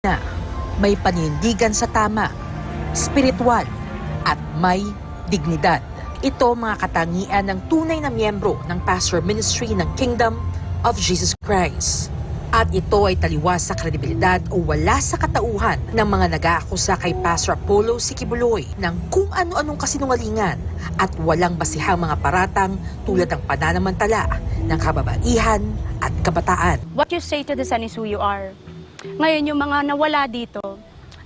na may panindigan sa tama, spiritual at may dignidad. Ito mga katangian ng tunay na miyembro ng Pastor Ministry ng Kingdom of Jesus Christ. At ito ay taliwas sa kredibilidad o wala sa katauhan ng mga nag-aakusa kay Pastor Apollo Sikibuloy ng kung ano-anong kasinungalingan at walang basihang mga paratang tulad ng pananamantala ng kababaihan at kabataan. What you say to the sun is who you are. Ngayon, yung mga nawala dito,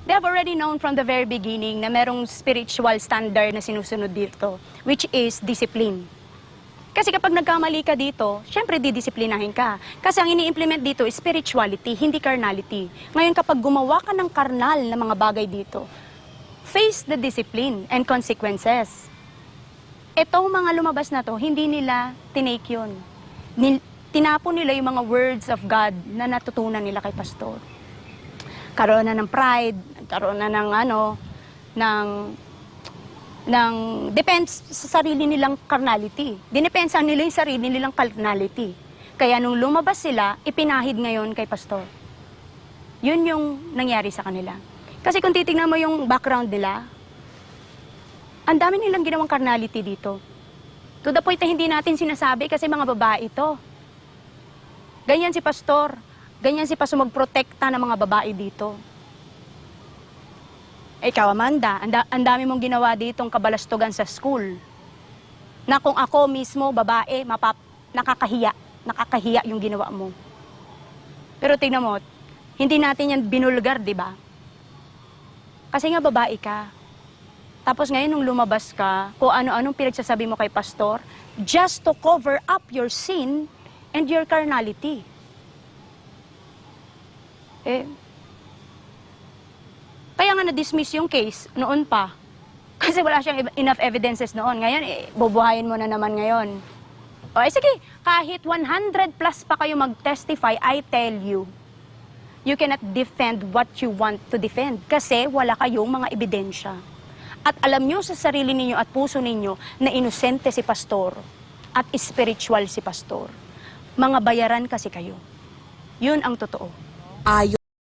they have already known from the very beginning na merong spiritual standard na sinusunod dito, which is discipline. Kasi kapag nagkamali ka dito, syempre didisiplinahin ka. Kasi ang ini-implement dito is spirituality, hindi carnality. Ngayon, kapag gumawa ka ng carnal na mga bagay dito, face the discipline and consequences. Itong mga lumabas na to, hindi nila tinake yun. Tinapon nila yung mga words of God na natutunan nila kay pastor. Karoon na ng pride, karoon na ng depends sa sarili nilang carnality. Dinepensa nila yung sarili nilang carnality. Kaya nung lumabas sila, ipinahid ngayon kay pastor. Yun yung nangyari sa kanila. Kasi kung titignan mo yung background nila, ang dami nilang ginawang carnality dito. To the point na hindi natin sinasabi kasi mga babae ito. Ganyan si pastor. Ganyan si pastor magprotekta ng mga babae dito. Ikaw, Amanda, ang dami mong ginawa ditong kabalastugan sa school. Na kung ako mismo, babae, nakakahiya yung ginawa mo. Pero tingnan mo, hindi natin yan binulgar, di ba? Kasi nga babae ka. Tapos ngayon, nung lumabas ka, kung ano-anong pinagsasabi mo kay pastor, just to cover up your sin and your carnality. Kaya nga na-dismiss yung case noon pa. Kasi wala siyang enough evidences noon. Ngayon, bubuhayin mo na naman ngayon. O, sige, kahit 100 plus pa kayo mag-testify, I tell you, you cannot defend what you want to defend. Kasi wala kayong mga ebidensya. At alam nyo sa sarili ninyo at puso ninyo na inosente si pastor at spiritual si pastor. Mga bayaran kasi kayo. Yun ang totoo. Ayon